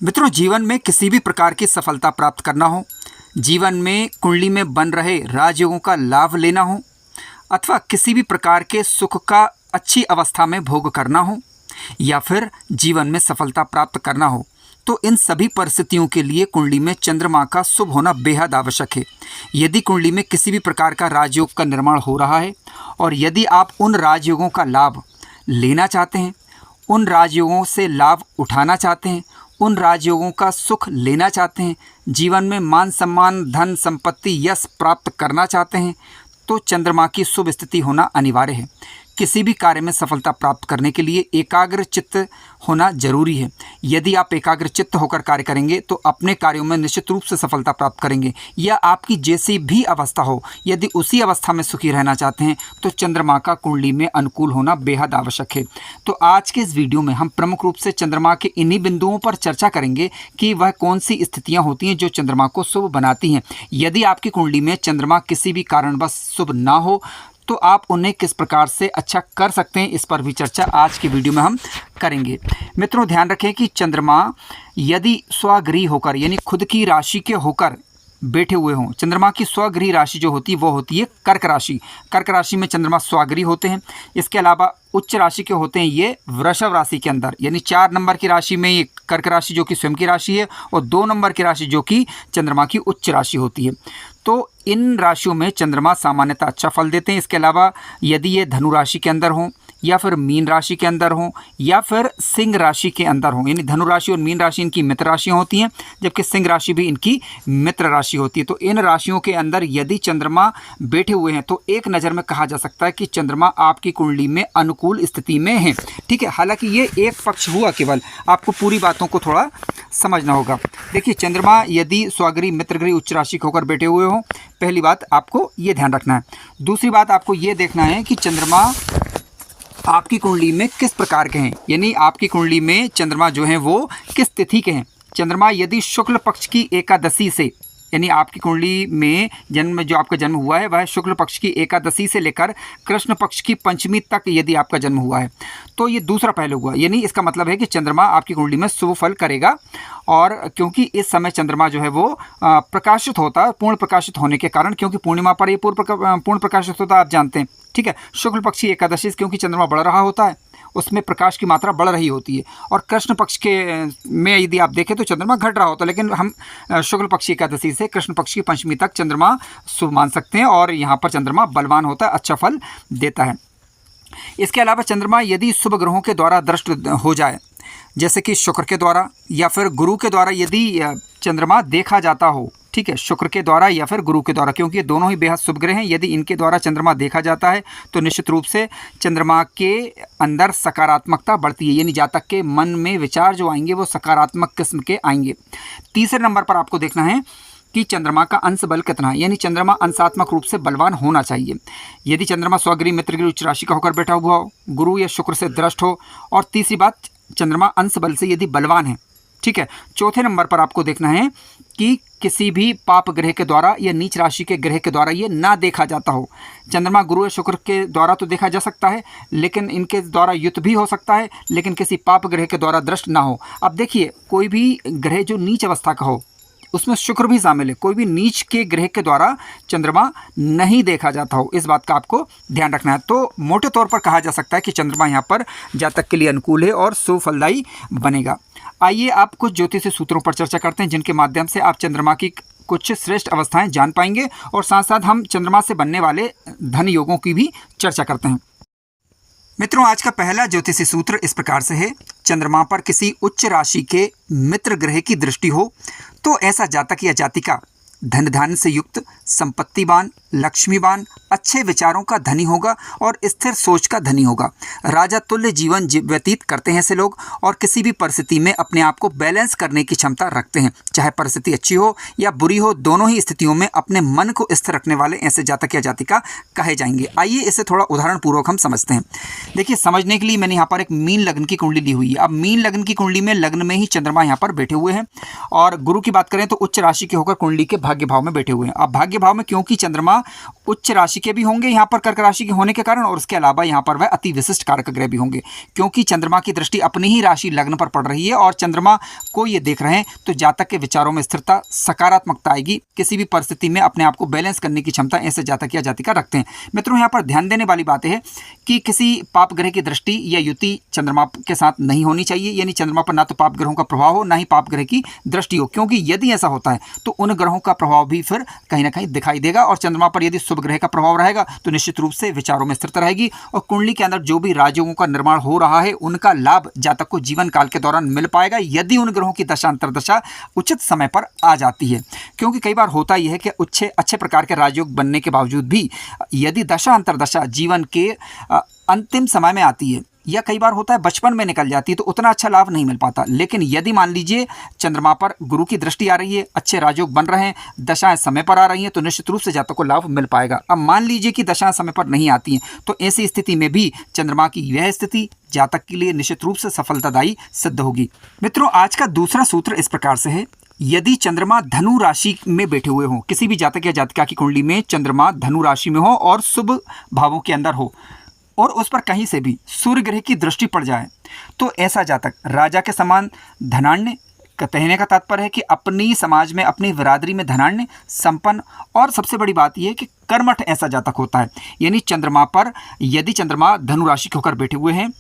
मित्रों, जीवन में किसी भी प्रकार की सफलता प्राप्त करना हो, जीवन में कुंडली में बन रहे राजयोगों का लाभ लेना हो, अथवा किसी भी प्रकार के सुख का अच्छी अवस्था में भोग करना हो, या फिर जीवन में सफलता प्राप्त करना हो, तो इन सभी परिस्थितियों के लिए कुंडली में चंद्रमा का शुभ होना बेहद आवश्यक है। यदि कुंडली में किसी भी प्रकार का राजयोग का निर्माण हो रहा है और यदि आप उन राजयोगों का लाभ लेना चाहते हैं, उन राजयोगों से लाभ उठाना चाहते हैं, उन राजयोगों का सुख लेना चाहते हैं, जीवन में मान सम्मान धन संपत्ति यश प्राप्त करना चाहते हैं, तो चंद्रमा की शुभ स्थिति होना अनिवार्य है। किसी भी कार्य में सफलता प्राप्त करने के लिए एकाग्र चित्त होना जरूरी है। यदि आप एकाग्र चित्त होकर कार्य करेंगे तो अपने कार्यों में निश्चित रूप से सफलता प्राप्त करेंगे। या आपकी जैसी भी अवस्था हो, यदि उसी अवस्था में सुखी रहना चाहते हैं तो चंद्रमा का कुंडली में अनुकूल होना बेहद आवश्यक है। तो आज के इस वीडियो में हम प्रमुख रूप से चंद्रमा के इन्हीं बिंदुओं पर चर्चा करेंगे कि वह कौन सी स्थितियाँ होती हैं जो चंद्रमा को शुभ बनाती हैं। यदि आपकी कुंडली में चंद्रमा किसी भी कारणवश शुभ ना हो तो आप उन्हें किस प्रकार से अच्छा कर सकते हैं, इस पर भी चर्चा आज की वीडियो में हम करेंगे। मित्रों, ध्यान रखें कि चंद्रमा यदि स्वगृही होकर यानी खुद की राशि के होकर बैठे हुए हों, चंद्रमा की स्वगृही राशि जो होती है वो होती है कर्क राशि। कर्क राशि में चंद्रमा स्वगृही होते हैं। इसके अलावा उच्च राशि के होते हैं ये वृषभ राशि के अंदर, यानी 4 नंबर की राशि में ये कर्क राशि जो कि स्वयं की राशि है और 2 नंबर की राशि जो कि चंद्रमा की उच्च राशि होती है। तो इन राशियों में चंद्रमा सामान्यतः अच्छा फल देते हैं। इसके अलावा यदि ये धनु राशि के अंदर हों या फिर मीन राशि के अंदर हों या फिर सिंह राशि के अंदर हों, यानी धनु राशि और मीन राशि इनकी मित्र राशियाँ होती हैं, जबकि सिंह राशि भी इनकी मित्र राशि होती है। तो इन राशियों के अंदर यदि चंद्रमा बैठे हुए हैं तो एक नज़र में कहा जा सकता है कि चंद्रमा आपकी कुंडली में अनुकूल स्थिति में है। ठीक है, हालांकि ये एक पक्ष हुआ, केवल आपको पूरी बातों को थोड़ा समझना होगा। देखिए, चंद्रमा यदि स्वगृही मित्रगृही उच्च राशि के होकर बैठे हुए हों, पहली बात आपको ये ध्यान रखना है। दूसरी बात आपको ये देखना है कि चंद्रमा आपकी कुंडली में किस प्रकार के हैं, यानी आपकी कुंडली में चंद्रमा जो हैं वो किस तिथि के हैं। चंद्रमा यदि शुक्ल पक्ष की एकादशी से, यानी आपकी कुंडली में जन्म जो आपका जन्म हुआ है वह शुक्ल पक्ष की एकादशी से लेकर कृष्ण पक्ष की पंचमी तक यदि आपका जन्म हुआ है तो ये दूसरा पहलू हुआ, यानी इसका मतलब है कि चंद्रमा आपकी कुंडली में शुभ फल करेगा। और क्योंकि इस समय चंद्रमा जो है वो प्रकाशित होता है, पूर्ण प्रकाशित होने के कारण, क्योंकि पूर्णिमा पर ये पूर्ण प्रकाशित होता है, आप जानते हैं। ठीक है, शुक्ल पक्ष की एकादशी से क्योंकि चंद्रमा बढ़ रहा होता है, उसमें प्रकाश की मात्रा बढ़ रही होती है। और कृष्ण पक्ष के में यदि आप देखें तो चंद्रमा घट रहा होता है, लेकिन हम शुक्ल पक्षी एकादशी से कृष्ण पक्ष की पंचमी तक चंद्रमा शुभ मान सकते हैं और यहाँ पर चंद्रमा बलवान होता है, अच्छा फल देता है। इसके अलावा चंद्रमा यदि शुभ ग्रहों के द्वारा दृष्ट हो जाए, जैसे कि शुक्र के द्वारा या फिर गुरु के द्वारा यदि चंद्रमा देखा जाता हो, ठीक है, शुक्र के द्वारा या फिर गुरु के द्वारा, क्योंकि ये दोनों ही बेहद शुभ ग्रह हैं, यदि इनके द्वारा चंद्रमा देखा जाता है तो निश्चित रूप से चंद्रमा के अंदर सकारात्मकता बढ़ती है, यानी जातक के मन में विचार जो आएंगे वो सकारात्मक किस्म के आएंगे। तीसरे नंबर पर आपको देखना है कि चंद्रमा का अंश बल कितना है, यानी चंद्रमा अंशात्मक रूप से बलवान होना चाहिए। यदि चंद्रमा स्वगृही मित्रगृही उच्च राशि का होकर बैठा हुआ हो, गुरु या शुक्र से दृष्ट हो, और तीसरी बात चंद्रमा अंश बल से यदि बलवान है। ठीक है, चौथे नंबर पर आपको देखना है कि किसी भी पाप ग्रह के द्वारा या नीच राशि के ग्रह के द्वारा ये ना देखा जाता हो। चंद्रमा गुरु या शुक्र के द्वारा तो देखा जा सकता है, लेकिन इनके द्वारा युत भी हो सकता है, लेकिन किसी पाप ग्रह के द्वारा दृष्ट ना हो। अब देखिए, कोई भी ग्रह जो नीच अवस्था का हो उसमें शुक्र भी शामिल है, कोई भी नीच के ग्रह के द्वारा चंद्रमा नहीं देखा जाता हो, इस बात का आपको ध्यान रखना है। तो मोटे तौर पर कहा जा सकता है कि चंद्रमा यहाँ पर जातक के लिए अनुकूल है और शुभ फलदायी बनेगा। आइए आप कुछ ज्योतिषीय सूत्रों पर चर्चा करते हैं जिनके माध्यम से आप चंद्रमा की कुछ श्रेष्ठ अवस्थाएं जान पाएंगे और साथ साथ हम चंद्रमा से बनने वाले धन योगों की भी चर्चा करते हैं। मित्रों, आज का पहला ज्योतिषीय सूत्र इस प्रकार से है। चंद्रमा पर किसी उच्च राशि के मित्र ग्रह की दृष्टि हो तो ऐसा जातक या जातिका धन धान्य से युक्त, संपत्तिवान, लक्ष्मीवान, अच्छे विचारों का धनी होगा और स्थिर सोच का धनी होगा। राजा तुल्य जीवन व्यतीत करते हैं ऐसे लोग और किसी भी परिस्थिति में अपने आप को बैलेंस करने की क्षमता रखते हैं। चाहे परिस्थिति अच्छी हो या बुरी हो, दोनों ही स्थितियों में अपने मन को स्थिर रखने वाले ऐसे जातक या जातिका कहे जाएंगे। आइए इसे थोड़ा उदाहरण पूर्वक हम समझते हैं। देखिए, समझने के लिए मैंने यहाँ पर एक मीन लग्न की कुंडली ली हुई है। अब मीन लग्न की कुंडली में लग्न में ही चंद्रमा यहाँ पर बैठे हुए हैं और गुरु की बात करें तो उच्च राशि के होकर कुंडली के भाग्य भाव में बैठे हुए हैं। अब भाग्य भाव में क्योंकि चंद्रमा उच्च राशि के भी होंगे यहाँ पर कर्क राशि के होने के कारण, और उसके अलावा यहाँ पर वह अति विशिष्ट कारक ग्रह भी होंगे, क्योंकि चंद्रमा की दृष्टि अपनी ही राशि लग्न पर पड़ रही है और चंद्रमा को ये देख रहे हैं, तो जातक के विचारों में स्थिरता, सकारात्मकता आएगी। किसी भी परिस्थिति में अपने आप को बैलेंस करने की क्षमता ऐसे जातक या जातिका रखते हैं। मित्रों, यहाँ पर ध्यान देने वाली बात है कि किसी पाप ग्रह की दृष्टि या युति चंद्रमा के साथ नहीं होनी चाहिए, यानी चंद्रमा पर ना तो पाप ग्रहों का प्रभाव हो, ना ही पाप ग्रह की दृष्टि हो, क्योंकि यदि ऐसा होता है तो उन ग्रहों का प्रभाव भी फिर कहीं ना कहीं दिखाई देगा। और चंद्रमा पर यदि शुभ ग्रह का प्रभाव रहेगा तो निश्चित रूप से विचारों में स्थिरता रहेगी, और कुंडली के अंदर जो भी राजयोगों का निर्माण हो रहा है उनका लाभ जातक को जीवन काल के दौरान मिल पाएगा, यदि उन ग्रहों की दशा अंतर्दशा उचित समय पर आ जाती है। क्योंकि कई बार होता यह है कि अच्छे प्रकार के राजयोग बनने के बावजूद भी यदि दशा अंतर्दशा जीवन के अंतिम समय में आती है, या कई बार होता है बचपन में निकल जाती है, तो उतना अच्छा लाभ नहीं मिल पाता। लेकिन यदि मान लीजिए चंद्रमा पर गुरु की दृष्टि आ रही है, अच्छे राजयोग बन रहे हैं, दशाएं समय पर आ रही हैं, तो निश्चित रूप से जातक को लाभ मिल पाएगा। अब मान लीजिए कि दशाएं समय पर नहीं आती हैं, तो ऐसी स्थिति में भी चंद्रमा की यह स्थिति जातक के लिए निश्चित रूप से सफलतादायी सिद्ध होगी। मित्रों, आज का दूसरा सूत्र इस प्रकार से है, यदि चंद्रमा धनु राशि में बैठे हुए हों, किसी भी जातक या जातिका की कुंडली में चंद्रमा धनु राशि में हो और शुभ भावों के अंदर हो, और उस पर कहीं से भी सूर्य ग्रह की दृष्टि पड़ जाए, तो ऐसा जातक राजा के समान धनाढ्य, कहने का तात्पर्य है कि अपनी समाज में, अपनी बिरादरी में धनाढ्य, संपन्न, और सबसे बड़ी बात यह है कि कर्मठ ऐसा जातक होता है। यानी चंद्रमा पर यदि चंद्रमा धनु राशि के होकर बैठे हुए हैं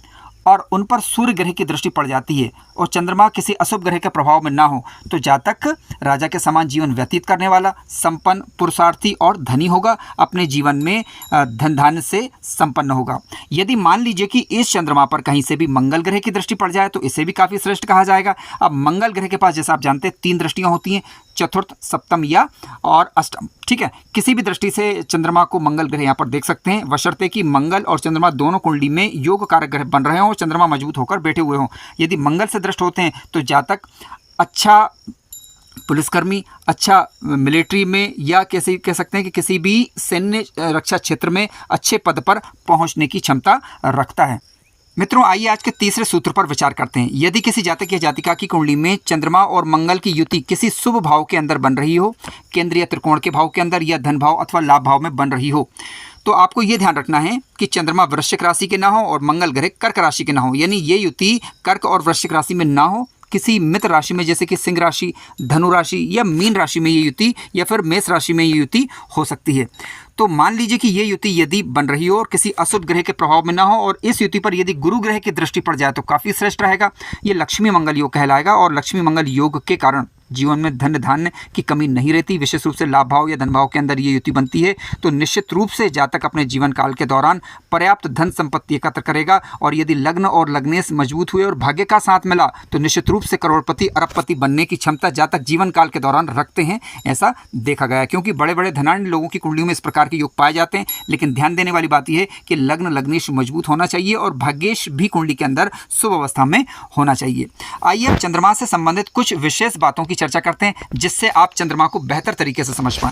और उन पर सूर्य ग्रह की दृष्टि पड़ जाती है और चंद्रमा किसी अशुभ ग्रह के प्रभाव में ना हो, तो जातक राजा के समान जीवन व्यतीत करने वाला, संपन्न, पुरुषार्थी और धनी होगा, अपने जीवन में धन धान्य से संपन्न होगा। यदि मान लीजिए कि इस चंद्रमा पर कहीं से भी मंगल ग्रह की दृष्टि पड़ जाए, तो इसे भी काफ़ी श्रेष्ठ कहा जाएगा। अब मंगल ग्रह के पास, जैसा आप जानते हैं, 3 दृष्टियाँ होती हैं, चतुर्थ, सप्तम या और अष्टम। ठीक है, किसी भी दृष्टि से चंद्रमा को मंगल ग्रह यहाँ पर देख सकते हैं, बशर्ते कि मंगल और चंद्रमा दोनों कुंडली में योग कारक ग्रह बन रहे हों और चंद्रमा मजबूत होकर बैठे हुए हों। यदि मंगल से दृष्ट होते हैं तो जातक अच्छा पुलिसकर्मी, अच्छा मिलिट्री में, या कैसे कह सकते हैं कि किसी भी सैन्य रक्षा क्षेत्र में अच्छे पद पर पहुँचने की क्षमता रखता है। मित्रों, आइए आज के तीसरे सूत्र पर विचार करते हैं। यदि किसी जातक या जातिका की कुंडली में चंद्रमा और मंगल की युति किसी शुभ भाव के अंदर बन रही हो, केंद्रीय त्रिकोण के भाव के अंदर या धन भाव अथवा लाभ भाव में बन रही हो, तो आपको ये ध्यान रखना है कि चंद्रमा वृश्चिक राशि के ना हो और मंगल ग्रह कर्क राशि के ना हो, यानी ये युति कर्क और वृश्चिक राशि में ना हो, किसी मित्र राशि में, जैसे कि सिंह राशि, धनु राशि या मीन राशि में ये युति, या फिर मेष राशि में ये युति हो सकती है। तो मान लीजिए कि ये युति यदि बन रही हो और किसी अशुभ ग्रह के प्रभाव में ना हो, और इस युति पर यदि गुरु ग्रह की दृष्टि पड़ जाए तो काफ़ी श्रेष्ठ रहेगा। ये लक्ष्मी मंगल योग कहलाएगा, और लक्ष्मी मंगल योग के कारण जीवन में धन धान्य की कमी नहीं रहती। विशेष रूप से लाभ भाव या धन भाव के अंदर ये युति बनती है, तो निश्चित रूप से जातक अपने जीवन काल के दौरान पर्याप्त धन संपत्ति एकत्र करेगा। और यदि लग्न और लग्नेश मजबूत हुए और भाग्य का साथ मिला, तो निश्चित रूप से करोड़पति, अरबपति बनने की क्षमता जातक जीवन काल के दौरान रखते हैं, ऐसा देखा गया है। क्योंकि बड़े बड़े धनाढ्य लोगों की कुंडलियों में इस प्रकार के योग पाए जाते हैं। लेकिन ध्यान देने वाली बात यह है कि लग्न लग्नेश मजबूत होना चाहिए और भाग्येश भी कुंडली के अंदर शुभ अवस्था में होना चाहिए। आइए अब चंद्रमा से संबंधित कुछ विशेष बातों की चर्चा करते हैं, जिससे आप चंद्रमा को बेहतर तरीके से समझ पाएं।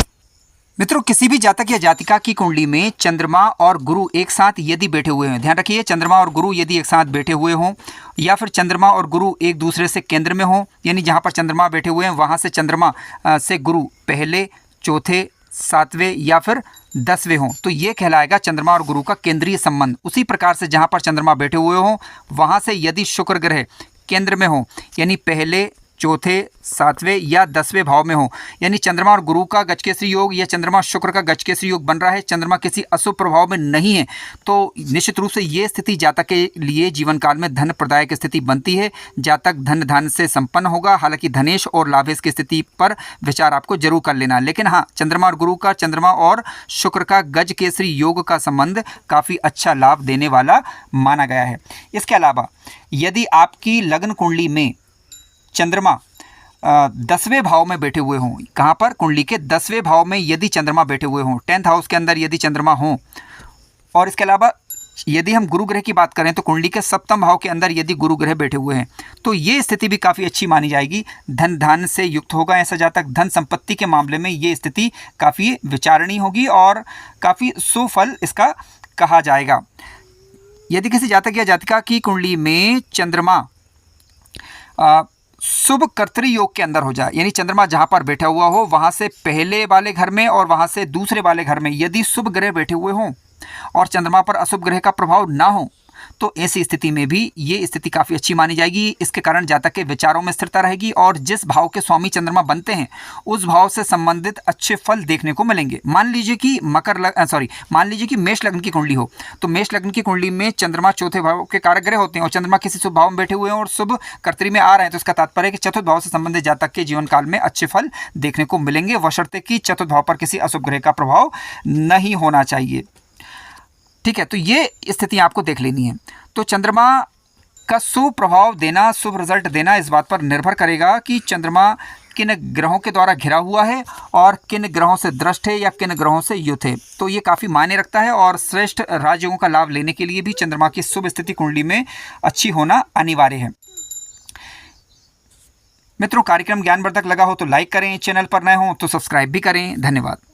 मित्रों, किसी भी जातक या जातिका की कुंडली में चंद्रमा और गुरु एक साथ यदि बैठे हुए हैं, ध्यान रखिए, चंद्रमा और गुरु यदि एक साथ बैठे हुए हों, या फिर चंद्रमा और गुरु एक दूसरे से केंद्र में हों, यानी जहां पर चंद्रमा बैठे हुए हैं वहां से चंद्रमा से गुरु पहले, चौथे, 7वें या फिर 10वें हों, तो ये कहलाएगा चंद्रमा और गुरु का केंद्रीय संबंध। उसी प्रकार से जहां पर चंद्रमा बैठे हुए हों वहां से यदि शुक्र ग्रह केंद्र में हो, यानी पहले, चौथे, 7वें या 10वें भाव में हो, यानी चंद्रमा और गुरु का गजकेसरी योग या चंद्रमा शुक्र का गजकेसरी योग बन रहा है, चंद्रमा किसी अशुभ प्रभाव में नहीं है, तो निश्चित रूप से ये स्थिति जातक के लिए जीवन काल में धन प्रदायक स्थिति बनती है। जातक धन धान्य से संपन्न होगा। हालांकि धनेश और लाभेश की स्थिति पर विचार आपको जरूर कर लेना, लेकिन हाँ, चंद्रमा और गुरु का, चंद्रमा और शुक्र का गजकेसरी योग का संबंध काफ़ी अच्छा लाभ देने वाला माना गया है। इसके अलावा यदि आपकी लग्न कुंडली में चंद्रमा 10वें भाव में बैठे हुए हों, कहाँ पर? कुंडली के 10वें भाव में यदि चंद्रमा बैठे हुए हों, 10th हाउस के अंदर यदि चंद्रमा हों, और इसके अलावा यदि हम गुरु ग्रह की बात करें तो कुंडली के 7वें भाव के अंदर यदि गुरु ग्रह बैठे हुए हैं, तो ये स्थिति भी काफ़ी अच्छी मानी जाएगी। धन धान्य से युक्त होगा ऐसा जातक। धन संपत्ति के मामले में ये स्थिति काफ़ी विचारणीय होगी और काफ़ी सुफल इसका कहा जाएगा। यदि किसी जातक या जातिका की कुंडली में चंद्रमा शुभ कर्तरी योग के अंदर हो जाए, यानी चंद्रमा जहाँ पर बैठा हुआ हो वहाँ से पहले वाले घर में और वहाँ से दूसरे वाले घर में यदि शुभ ग्रह बैठे हुए हों और चंद्रमा पर अशुभ ग्रह का प्रभाव ना हो, तो ऐसी स्थिति में भी ये स्थिति काफ़ी अच्छी मानी जाएगी। इसके कारण जातक के विचारों में स्थिरता रहेगी और जिस भाव के स्वामी चंद्रमा बनते हैं उस भाव से संबंधित अच्छे फल देखने को मिलेंगे। मान लीजिए कि मान लीजिए कि मेष लग्न की कुंडली हो, तो मेष लग्न की कुंडली में चंद्रमा चौथे भाव के कारक ग्रह होते हैं और चंद्रमा किसी शुभ भाव में बैठे हुए हैं और शुभ कर्तरी में आ रहे हैं, तो इसका तात्पर्य है कि चतुर्थ भाव से संबंधित जातक के जीवन काल में अच्छे फल देखने को मिलेंगे, बशर्ते कि चतुर्थ भाव पर किसी अशुभ ग्रह का प्रभाव नहीं होना चाहिए। ठीक है, तो ये स्थिति आपको देख लेनी है। तो चंद्रमा का शुभ प्रभाव देना, शुभ रिजल्ट देना इस बात पर निर्भर करेगा कि चंद्रमा किन ग्रहों के द्वारा घिरा हुआ है और किन ग्रहों से दृष्ट है या किन ग्रहों से युत है। तो ये काफ़ी मायने रखता है और श्रेष्ठ राजयोगों का लाभ लेने के लिए भी चंद्रमा की शुभ स्थिति कुंडली में अच्छी होना अनिवार्य है। मित्रों, कार्यक्रम ज्ञानवर्धक लगा हो तो लाइक करें, चैनल पर नए हो तो सब्सक्राइब भी करें। धन्यवाद।